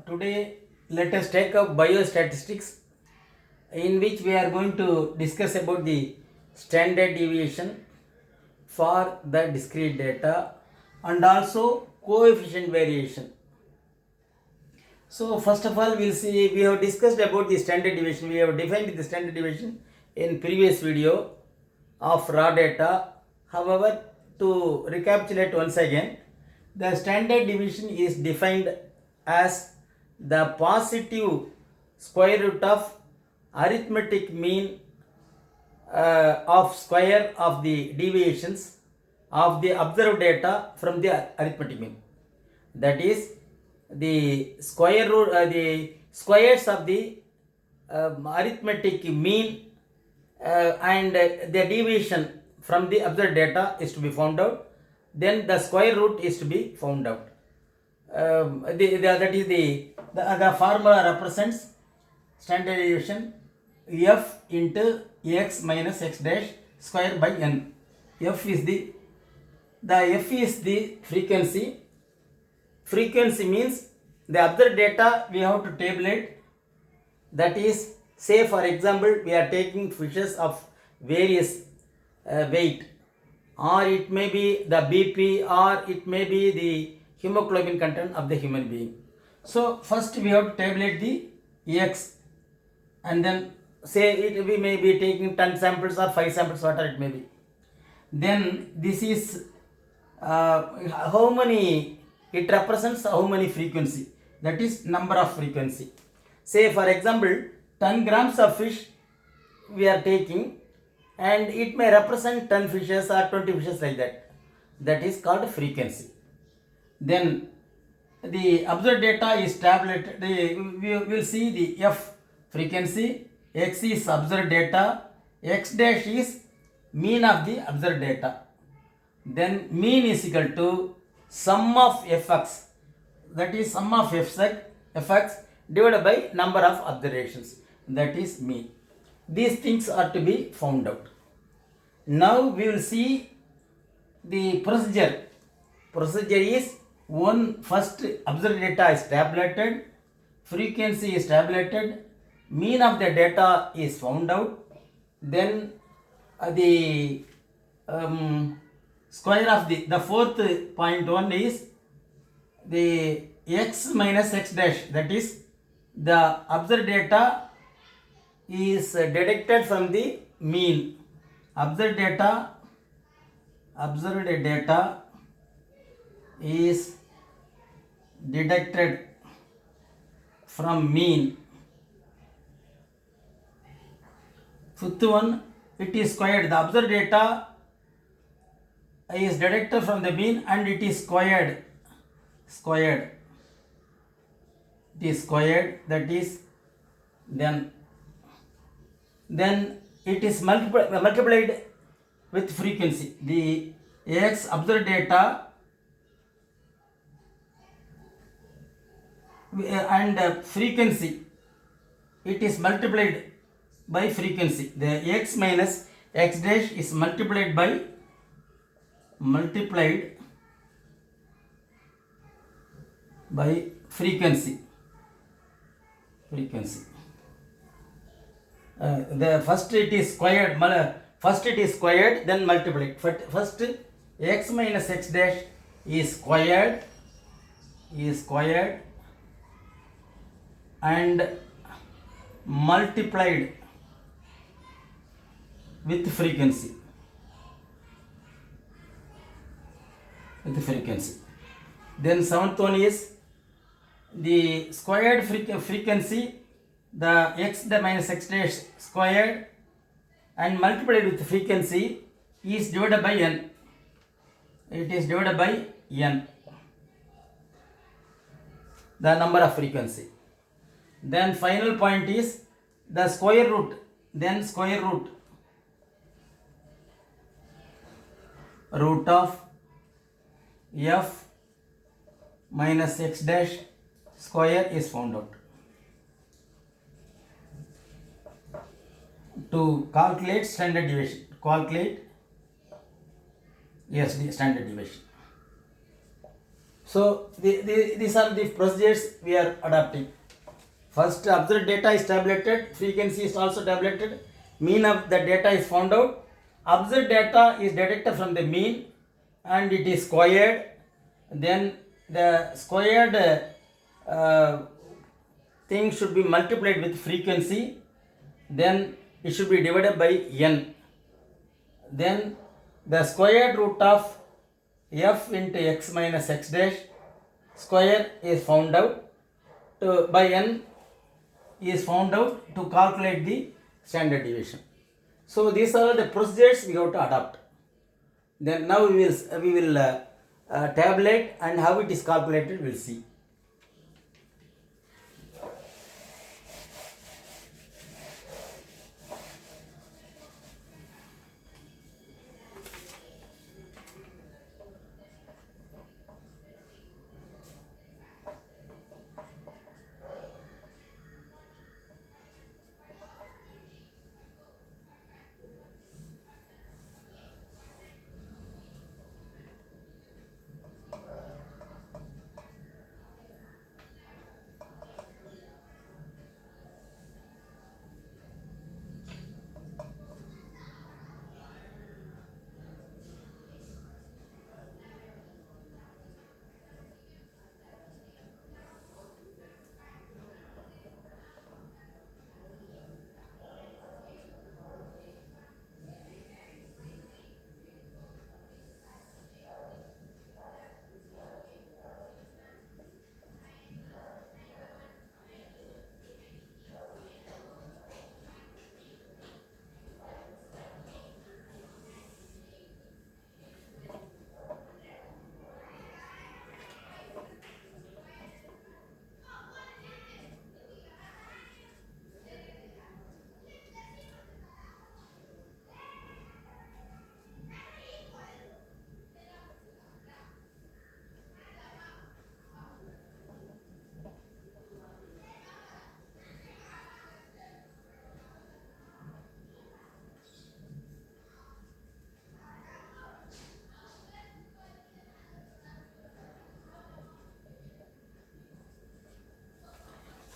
Today let us take up biostatistics, in which we are going to discuss about the standard deviation for the discrete data and also coefficient variation. So first of all, we'll see, we have discussed about the standard deviation. We have defined the standard deviation in previous video of raw data. However, to recapitulate once again, the standard deviation is defined as the positive square root of arithmetic mean of square of the deviations of the observed data from the arithmetic mean. That is, the square root, the squares of the arithmetic mean and the deviation from the observed data is to be found out. Then the square root is to be found out. That is the formula represents standard deviation f into x minus x dash square by n. F is the f is the frequency. Frequency means the observed data we have to tabulate. That is, say for example, we are taking fishes of various weight, or it may be the BP, or it may be the hemoglobin content of the human being. So first we have to tabulate the x, and then say we may be taking 10 samples or 5 samples, whatever it may be. Then this is how many, it represents how many frequency, that is number of frequency. Say for example 10 grams of fish we are taking, and it may represent 10 fishes or 20 fishes, like that. That is called frequency. Then the observed data is tabulated. We will see the f frequency, x is observed data, x dash is mean of the observed data. Then mean is equal to sum of fx, that is sum of fx divided by number of observations, that is mean. These things are to be found out. Now we will see the procedure. Procedure is, one, first observed data is tabulated, frequency is tabulated, mean of the data is found out, then the square of the fourth point one is the x minus x dash, that is the observed data is deducted from the mean. Observed data is deducted from mean. Fifth one, it is squared. The observed data is deducted from the mean and it is squared. It is squared, that is, then it is multiplied with frequency. The x observed data and frequency, it is multiplied by frequency. The x minus x dash is multiplied by frequency. The first it is squared, then multiplied. First x minus x dash is squared and multiplied with frequency. Then seventh one is the squared frequency, the x minus x dash squared and multiplied with frequency is divided by n. It is divided by n, the number of frequency. Then final point is the square root. Then square root of f minus x dash square is found out. To calculate standard deviation, the standard deviation. So these are the procedures we are adopting. First, observed data is tabulated, frequency is also tabulated, mean of the data is found out. Observed data is deducted from the mean and it is squared. Then the squared thing should be multiplied with frequency. Then it should be divided by n. Then the square root of f into x minus x dash square is found out by n is found out to calculate the standard deviation. So these are the procedures we have to adopt. Then now we will tabulate, and how it is calculated we will see.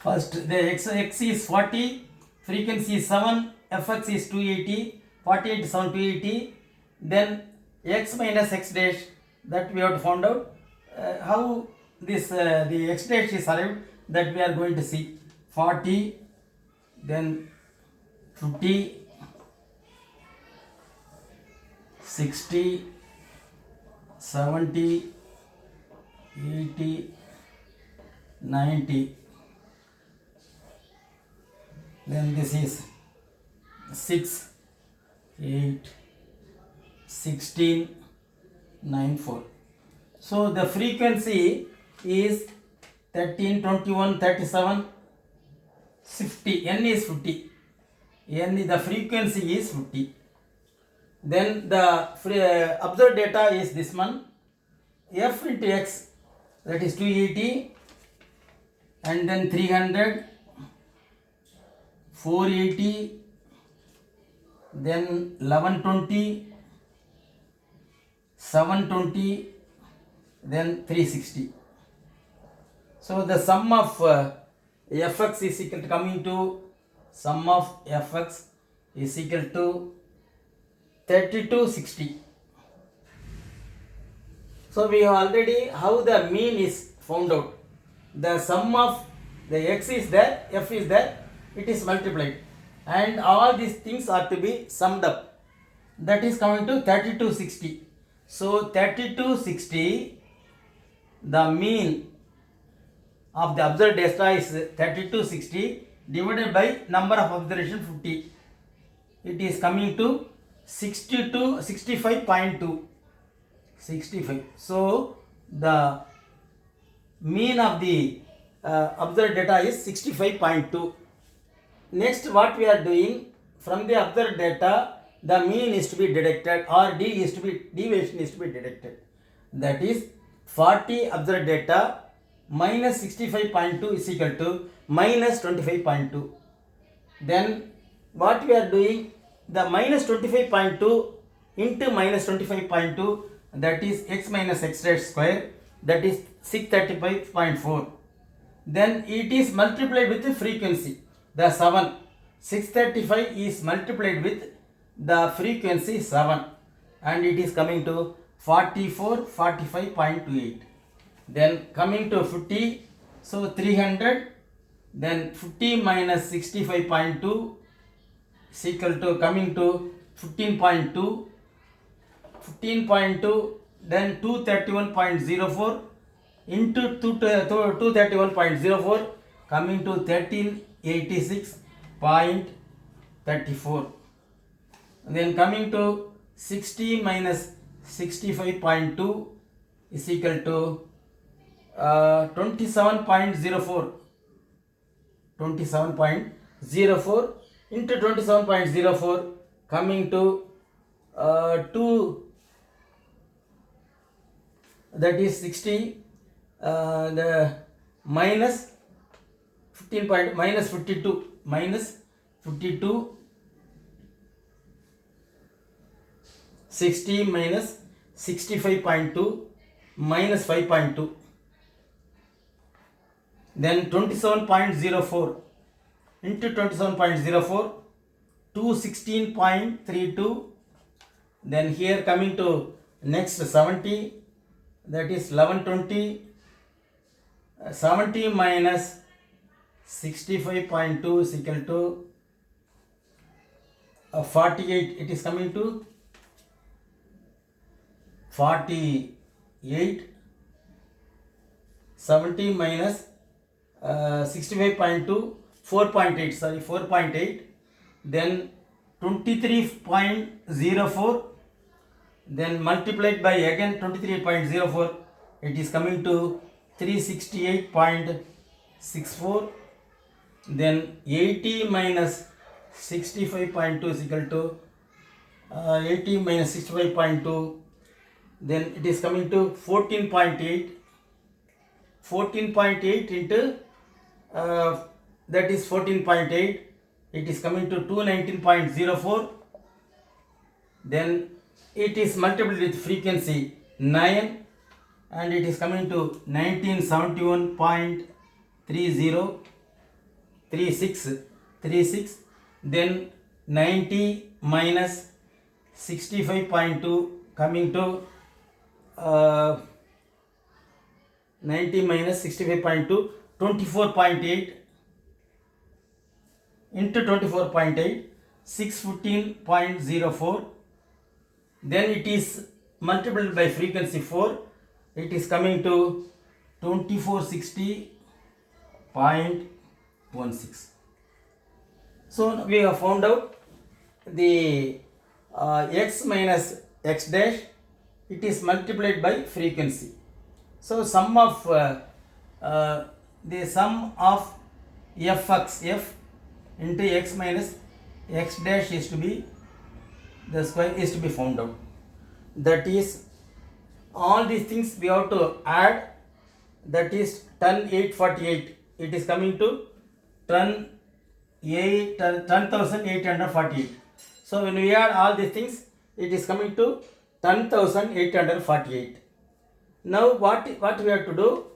First, the x is 40, frequency is 7, fx is 280, 48 7 280. Then x minus x dash, that we have to find out. How this the x dash is arrived, that we are going to see. 40, then 50, 60, 70, 80, 90. Then this is 6, 8, 16, 9, 4. So the frequency is 13, 21, 37, 50. N is 50. The frequency is 50. Then the observed data is this one. F into x, that is 280, and then 300, 480, then 1120, 720, then 360. So the sum of fx is equal to, coming to sum of fx is equal to 3260. So we have already how the mean is found out. The sum of the x is there, f is there, it is multiplied, and all these things are to be summed up. That is coming to 3260. So 3260, the mean of the observed data is 3260 divided by number of observation 50. It is coming to 65.2. 65. So the mean of the observed data is 65.2. Next, what we are doing, from the observed data, the mean is to be deducted, or deviation is to be deducted. That is 40 observed data minus 65.2 is equal to minus 25.2. Then what we are doing, the minus 25.2 into minus 25.2, that is x minus x dash square, that is 635.4. Then it is multiplied with the frequency, the 7. 635 is multiplied with the frequency 7 and it is coming to 45.28. Then coming to 50, so 300, then 50 minus 65.2 is equal to coming to 15.2, 15.2, then 231.04 into 231.04 coming to 1386.34. Then coming to 60 minus 65.2 is equal to 27.04. 27.04 into 27.04 coming to 2, that is 60, the minus 15 point minus 52 minus 52, 60 minus 65.2 minus 5.2, then 27.04 into 27.04, 216.32. Then here coming to next 70, that is 1120, 70 minus 65.2 is equal to 48. It is coming to 48. 70 minus 65.2, 4.8, sorry, 4.8. Then 23.04, then multiplied by again 23.04, it is coming to 368.64. Then 80 minus 65.2 is equal to 80 minus 65.2, then it is coming to 14.8. 14.8 into that is 14.8, it is coming to 219.04. Then it is multiplied with frequency 9 and it is coming to 1971.3036. Then 90 minus 65.2 coming to 90 minus 65.2, 24.8 into 24.8, 615.04. Then it is multiplied by frequency 4, it is coming to 2460.16. So we have found out the x minus x dash, it is multiplied by frequency. So sum of the sum of f(x), f into x minus x dash is to be, the square is to be found out. That is, all these things we have to add, that is 10,848. It is coming to 10,848. So when we add all these things, it is coming to 10,848. Now what we have to do,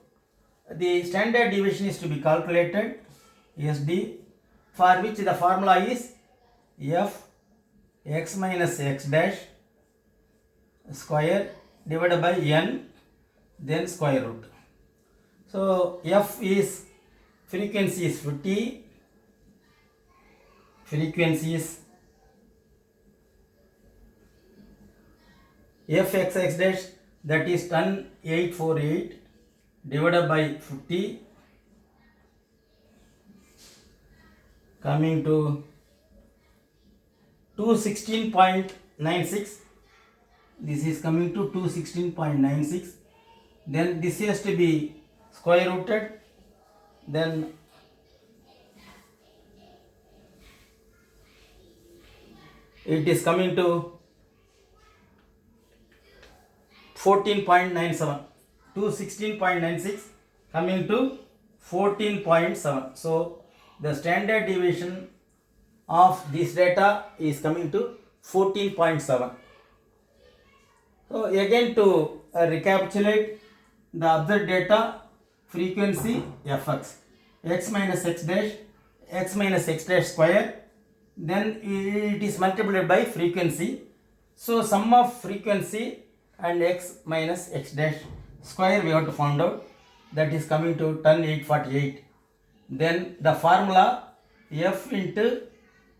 the standard deviation is to be calculated, SD, for which the formula is f x minus x dash square divided by n, then square root. So f is, frequency is 50, frequency is f x x dash, that is 10,848 divided by 50, coming to 216.96. This is coming to 216.96. Then this has to be square rooted. Then it is coming to 14.97. 216.96 coming to 14.7. So the standard deviation of this data is coming to 14.7. So again to recapitulate, the observed data frequency fx, x minus x dash, x minus x dash square, then it is multiplied by frequency. So sum of frequency and x minus x dash square we have to find out, that is coming to 10848. Then the formula f into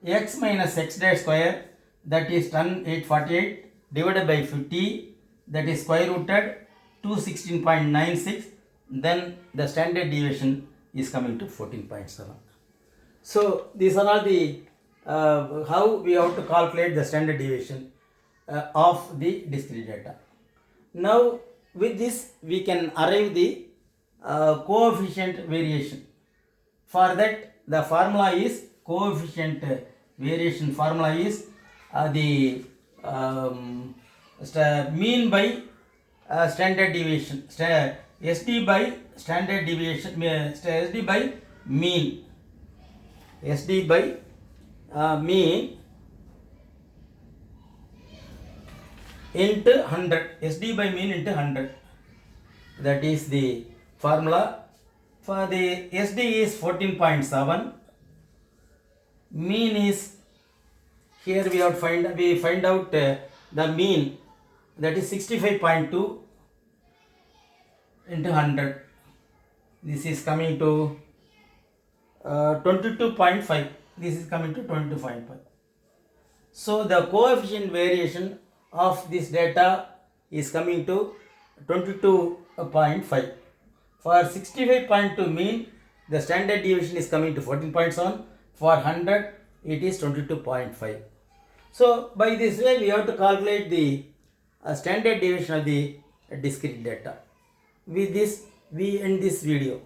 x minus x dash square, that is 10848 divided by 50, that is square rooted 216.96. then the standard deviation is coming to 14.7. So these are all the how we have to calculate the standard deviation of the discrete data. Now with this we can arrive the coefficient variation. For that the formula is coefficient variation formula is the mean by standard deviation, SD by standard deviation, SD by mean, SD by mean into 100, SD by mean into 100. That is the formula. For the SD is 14.7, mean is, here we have find out the mean, that is 65.2 into 100. This is coming to 22.5. This is coming to 22.5. So the coefficient variation of this data is coming to 22.5. For 65.2 mean, the standard deviation is coming to 14.7. For 100, it is 22.5. So by this way, we have to calculate the standard deviation of the discrete data. With this, we end this video.